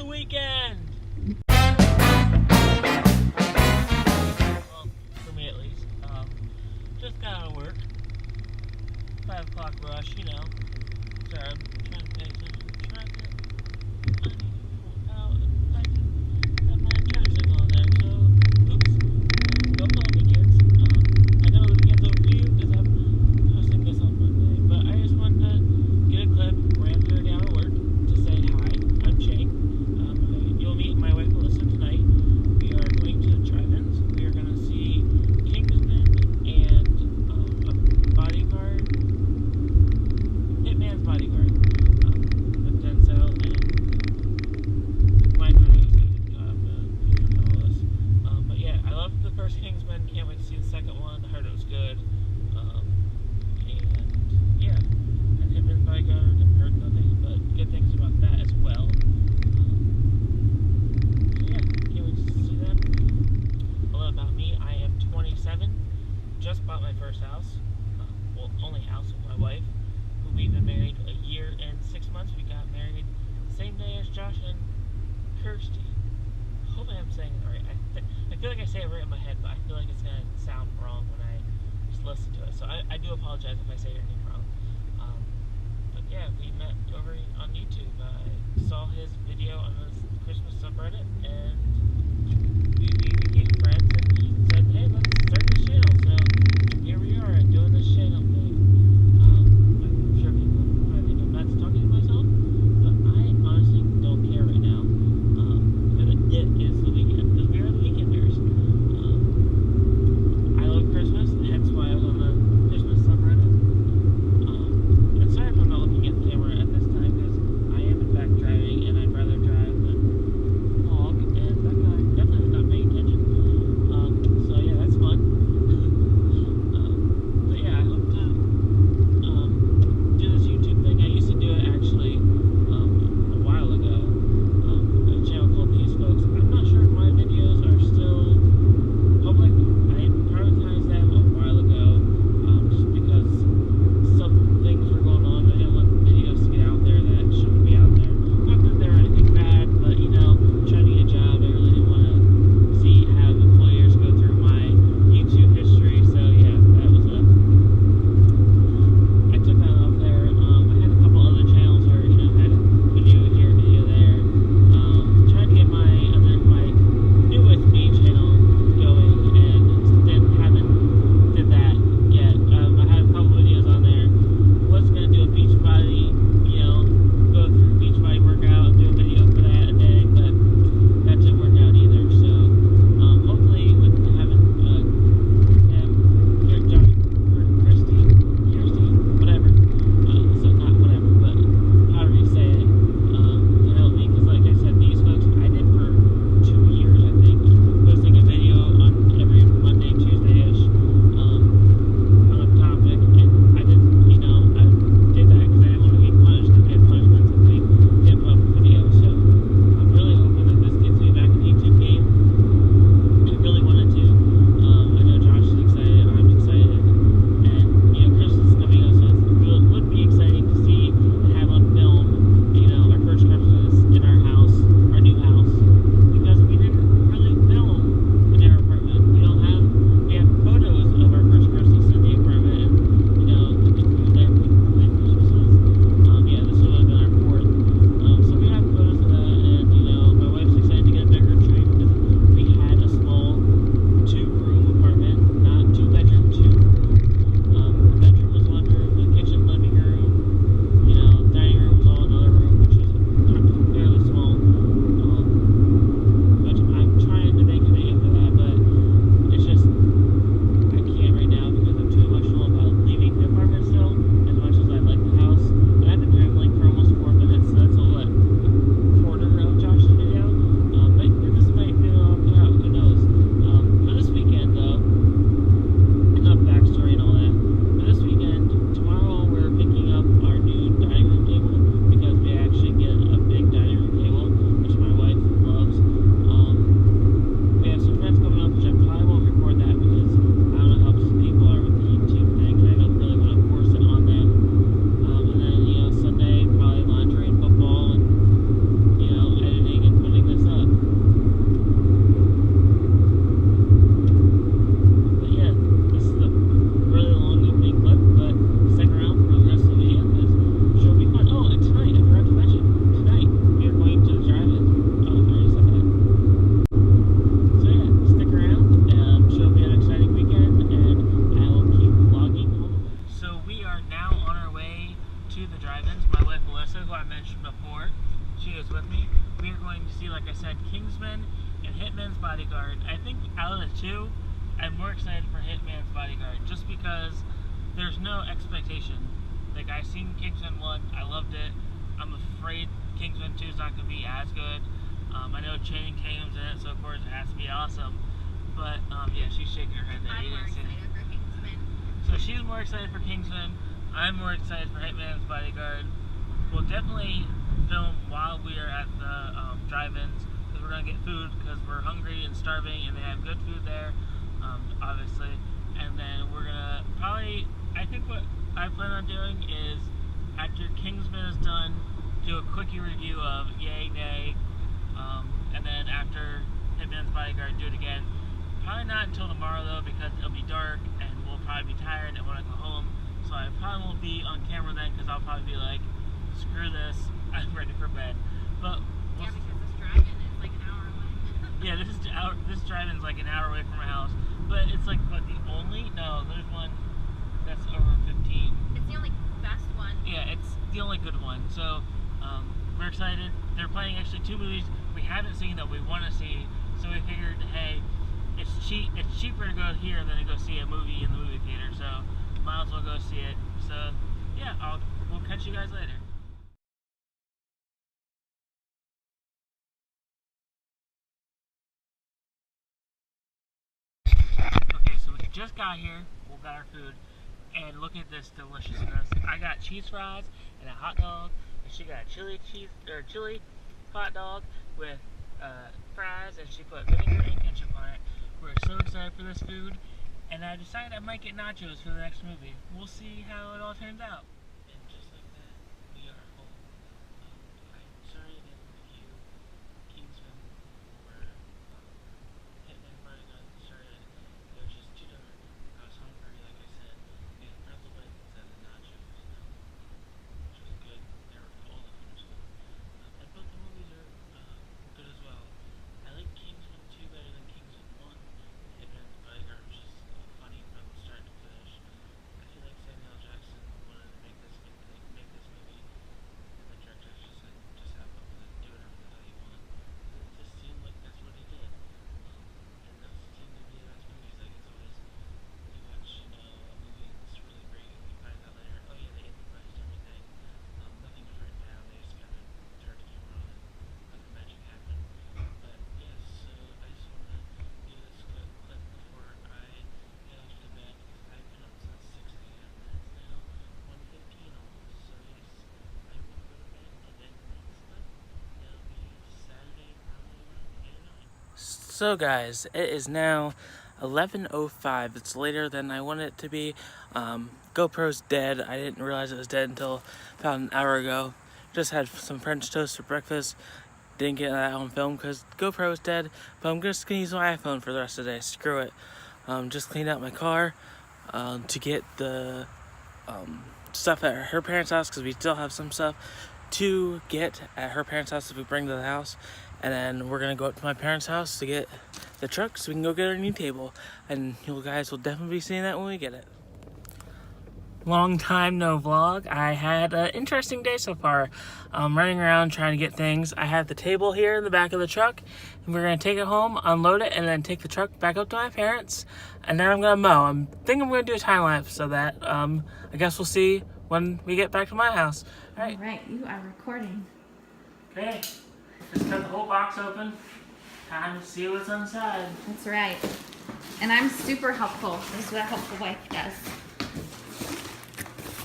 weekend! Well, for me at least. Just got out of work. 5 o'clock rush, you know. Sorry, I'm trying to pay attention to the traffic. I need to pull out and I can have my turn signal on there, so oops. Don't call me kids. I know the weekend's over for you because I'm posting this on Monday, but I just wanted to get a clip, ran through a day out of work to say hi. I'm Shane. You'll meet my wife Melissa tonight. We are going to drive-ins. We are going to see Kingsman and a bodyguard. Hitman's Bodyguard with Denzel and Ryan Reynolds. But yeah, I loved the first Kingsman. Can't wait to see the second one. I heard it was good. And yeah, and Hitman's Bodyguard. I've heard nothing but good things about that as well. So yeah, can't wait to see them. A little about me. I am 27. Just bought my first house. Well, only house with my wife. We've been married a year and 6 months. We got married the same day as Josh and Kirsty. Hopefully I'm saying it right. I feel like I say it right in my head, but I feel like it's going to sound wrong when I just listen to it. So I do apologize if I say your name wrong. But yeah, we met over on YouTube. I saw his video on his Christmas subreddit, and we became friends, and he said, hey, let's start this channel. So here we are doing this channel thing. Talking to myself, but I honestly don't care right now. It is the weekend, because we are the weekenders. I love Christmas, hence why I was on the Christmas subreddit. And sorry if I'm not looking at the camera at this time, because I am in fact driving, and I'd rather drive than talk. more. She is with me. We are going to see, like I said, Kingsman and Hitman's Bodyguard. I think out of the two, I'm more excited for Hitman's Bodyguard just because there's no expectation. Like, I seen Kingsman 1, I loved it. I'm afraid Kingsman 2 is not going to be as good. I know Channing Tatum's in it, so of course it has to be awesome. But, yeah, she's shaking her head there. I'm more excited for Kingsman. So she's more excited for Kingsman. I'm more excited for Hitman's Bodyguard. We'll definitely film while we are at the drive-ins because we're going to get food because we're hungry and starving and they have good food there, obviously. And then we're going to probably, I think what I plan on doing is after Kingsman is done, do a quickie review of yay, nay, and then after Hitman's Bodyguard, do it again. Probably not until tomorrow though because it'll be dark and we'll probably be tired and want to go home. So I probably won't be on camera then because I'll probably be like, screw this, I'm ready for bed. But yeah, because this drive-in is like an hour away. yeah, this drive-in is like an hour away from my house. But it's like, what, the only? No, there's one that's over 15. It's the only best one. Yeah, it's the only good one. So we're excited. They're playing actually 2 movies we haven't seen that we want to see. So we figured, hey, it's cheaper to go here than to go see a movie in the movie theater. So might as well go see it. So yeah, we'll catch you guys later. Okay, so we just got here. We got our food, and look at this deliciousness. I got cheese fries and a hot dog, and she got a chili hot dog with fries, and she put vinegar and ketchup on it. We're so excited for this food, and I decided I might get nachos for the next movie. We'll see how it all turns out. And just like that, we are home. I'm sorry I didn't review Kingsman or Hitman Bodyguard. Sorry, it was just too dark. I was hungry, like I said. We had pretzel bites instead of nachos, which was good. They were all the food was good. And both the movies are good as well. I like Kingsman 2 better than Kingsman 1. Hitman's Bodyguard was just funny from start to finish. I feel like Samuel L. Jackson wanted to make this movie, and the director just said, just have fun with it, do whatever the hell you want. And it just seemed like that's what he did. And those seem to be the best movies. Like, it's always, you watch, a movie that's really great, and you find out later, oh yeah, they improvised everything. Nothing was written down, they just kind of turned the camera on and let the magic happen. But yes, so I just want to do this quick clip before I head off to bed because I've been up since 6 a.m. and it's now 1:15 almost. So yes, I'm going to go to bed, and then next clip, it'll be Saturday probably around 8 or 9. So guys, it is now 11:05. It's later than I wanted it to be. GoPro's dead. I didn't realize it was dead until about an hour ago. Just had some French toast for breakfast. Didn't get that on film because GoPro is dead. But I'm just gonna use my iPhone for the rest of the day. Screw it. Just cleaned out my car to get the stuff at her parents' house because we still have some stuff to get at her parents' house if we bring to the house. And then we're gonna go up to my parents' house to get the truck so we can go get our new table. And you guys will definitely be seeing that when we get it. Long time no vlog. I had an interesting day so far. Running around trying to get things. I have the table here in the back of the truck, and we're gonna take it home, unload it, and then take the truck back up to my parents. And then I'm gonna mow. I think I'm gonna do a time lapse of that. I guess we'll see when we get back to my house. All right, you are recording. Okay, just cut the whole box open. Time to see what's inside. That's right. And I'm super helpful. This is what a helpful wife does.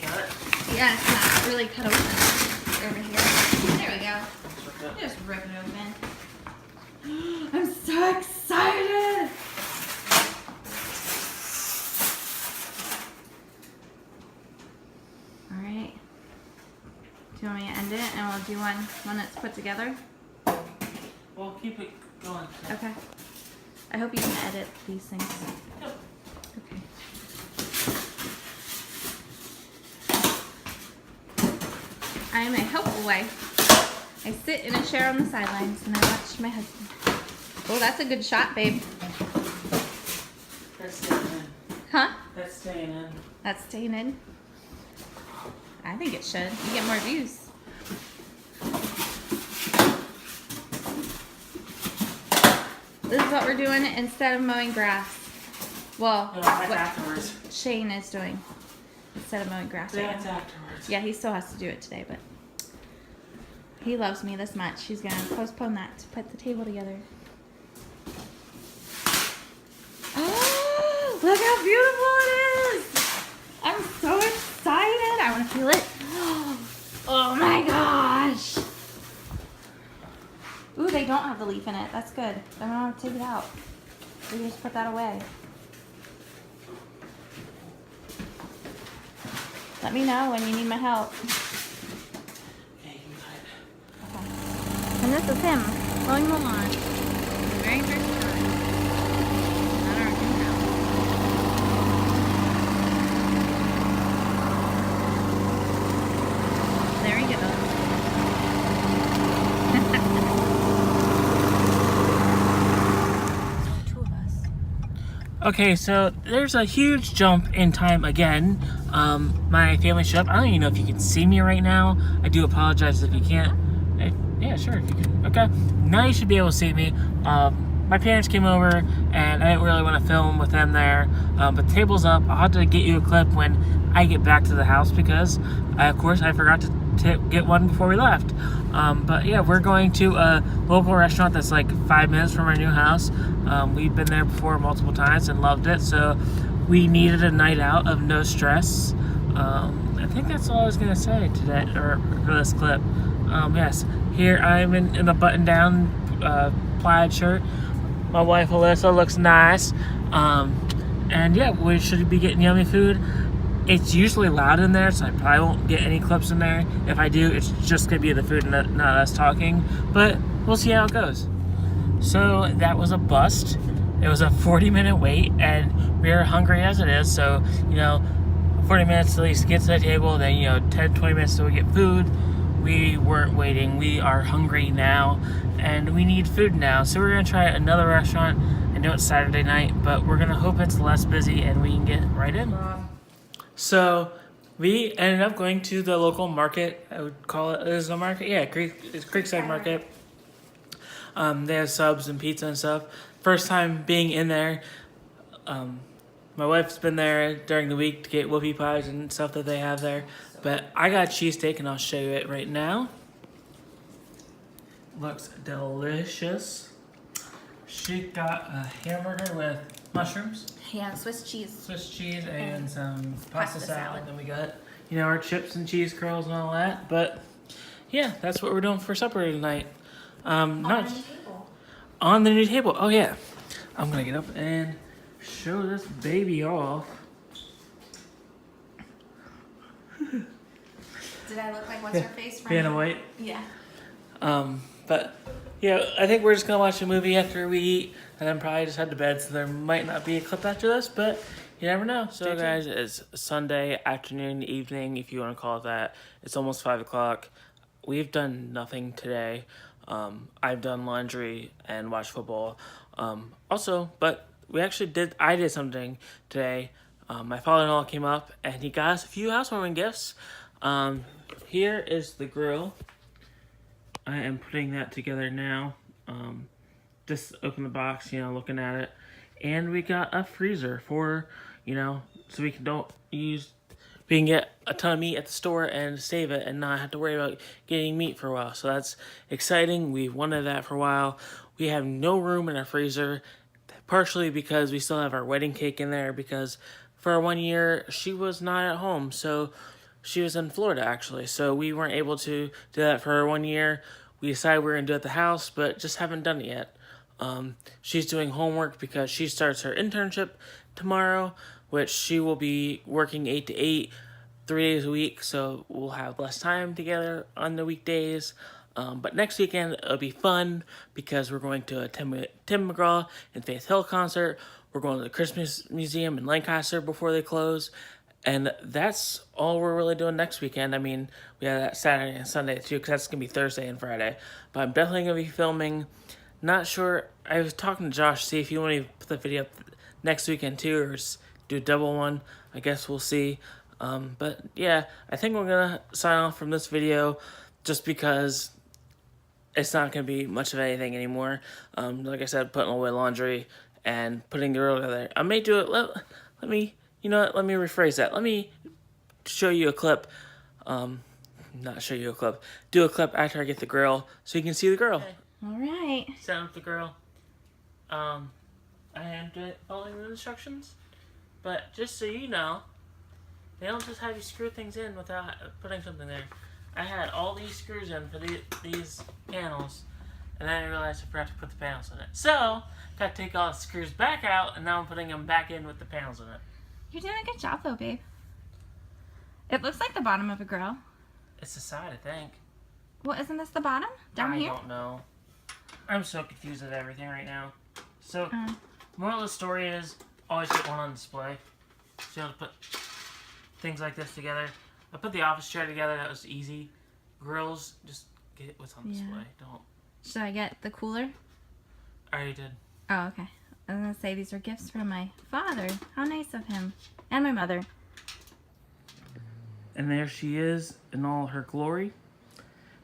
Got it? Yeah, it's not really cut open over here. There we go. Just rip it open. I'm so excited! Alright. Do you want me to end it and we'll do one when it's put together? Well, keep it going. Okay. I hope you can edit these things. Yep. Okay. I am a helpful wife. I sit in a chair on the sidelines and I watch my husband. Oh, that's a good shot, babe. That's staying in. Huh? That's staying in. That's staying in. I think it should. You get more views. This is what we're doing instead of mowing grass. Well, No, that's afterwards. Shane is doing instead of mowing grass. That's afterwards. Yeah, he still has to do it today, but he loves me this much. He's gonna postpone that to put the table together. Oh, look how beautiful it is! I'm so excited. I want to feel it. Oh my gosh! Ooh, they don't have the leaf in it. That's good. I don't have to take it out. We just put that away. Let me know when you need my help. Okay, And this is him mowing the lawn. Very first time. At our new house. There he goes. Two of us. Okay, so there's a huge jump in time again. My family showed up. I don't even know if you can see me right now. I do apologize if you can't. Yeah, sure, if you can. Okay, now you should be able to see me. My parents came over, and I didn't really want to film with them there. But the table's up. I'll have to get you a clip when I get back to the house because, of course, I forgot to get one before we left. But yeah, we're going to a local restaurant that's like 5 minutes from our new house. We've been there before multiple times and loved it, so we needed a night out of no stress. I think that's all I was gonna say today, or for this clip. Yes, here I'm in a button-down plaid shirt. My wife Alyssa looks nice, and yeah, we should be getting yummy food. It's usually loud in there, so I probably won't get any clips in there. If I do, it's just gonna be the food and not us talking, but we'll see how it goes. So that was a bust. It was a 40-minute wait, and we are hungry as it is, so, 40 minutes to at least get to the table, then, 10, 20 minutes till we get food. We weren't waiting. We are hungry now, and we need food now. So we're gonna try another restaurant. I know it's Saturday night, but we're gonna hope it's less busy and we can get right in. So we ended up going to the local market. I would call it, is it a market? Yeah, it's Creekside Market. They have subs and pizza and stuff. First time being in there. My wife's been there during the week to get whoopie pies and stuff that they have there. But I got cheesesteak and I'll show you it right now. Looks delicious. She got a hamburger with mushrooms, Yeah, Swiss cheese. and some pasta salad. Then we got, our chips and cheese curls and all that. But yeah, that's what we're doing for supper tonight. On the new table. Oh yeah. I'm gonna get up and show this baby off. Did I look like what's her face from Vanna White. Yeah. But yeah, I think we're just gonna watch a movie after we eat and then probably just head to bed, so there might not be a clip after this, but you never know. So guys, it's Sunday afternoon, evening, if you want to call it that. It's almost 5 o'clock. We've done nothing today. I've done laundry and watched football. But I did something today. My father-in-law came up and he got us a few housewarming gifts. Here is the grill. I am putting that together now. Just open the box, looking at it. And we got a freezer for, so we can get a ton of meat at the store and save it and not have to worry about getting meat for a while. So that's exciting. We've wanted that for a while. We have no room in our freezer, partially because we still have our wedding cake in there because for 1 year, she was not at home. So she was in Florida, actually. So we weren't able to do that for 1 year. We decided we were going to do it at the house, but just haven't done it yet. She's doing homework because she starts her internship tomorrow, which she will be working 8 to 8, 3 days a week. So we'll have less time together on the weekdays. But next weekend, it'll be fun because we're going to a Tim McGraw and Faith Hill concert. We're going to the Christmas Museum in Lancaster before they close. And that's all we're really doing next weekend. I mean, we have that Saturday and Sunday too, because that's going to be Thursday and Friday. But I'm definitely going to be filming. Not sure. I was talking to Josh, see if you want to put the video up next weekend too, or do a double one. I guess we'll see. But yeah, I think we're going to sign off from this video just because it's not going to be much of anything anymore. Like I said, putting away laundry and putting the grill together. I may do it. Let me, you know what? Let me rephrase that. Let me show you a clip. Not show you a clip. Do a clip after I get the grill so you can see the grill. Okay. All right. Set up the grill. I am following the instructions, but just so you know, they don't just have you screw things in without putting something there. I had all these screws in for these panels, and then I realized I forgot to put the panels in it. So, got to take all the screws back out, and now I'm putting them back in with the panels in it. You're doing a good job, though, babe. It looks like the bottom of a grill. It's the side, I think. Well, isn't this the bottom? Down here? I don't know. I'm so confused with everything right now. So, moral of the story is, always get one on display. So you have to put things like this together. I put the office chair together, that was easy. Grills, just get what's on display. Don't. Should I get the cooler? I already did. Oh, okay. I was going to say these are gifts from my father. How nice of him. And my mother. And there she is in all her glory.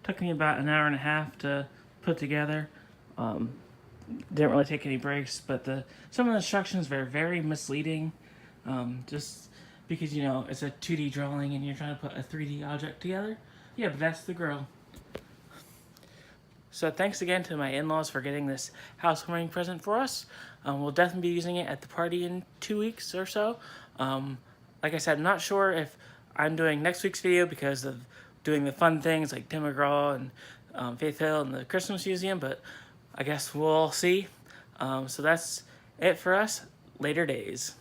Took me about an hour and a half to put together. Didn't really take any breaks, but some of the instructions were very misleading. Just because, you know, it's a 2D drawing and you're trying to put a 3D object together. Yeah, but that's the grill. So thanks again to my in-laws for getting this housewarming present for us. We'll definitely be using it at the party in 2 weeks or so. Like I said, I'm not sure if I'm doing next week's video because of doing the fun things like Tim McGraw and Faith Hill and the Christmas Museum, but I guess we'll see. So that's it for us. Later days.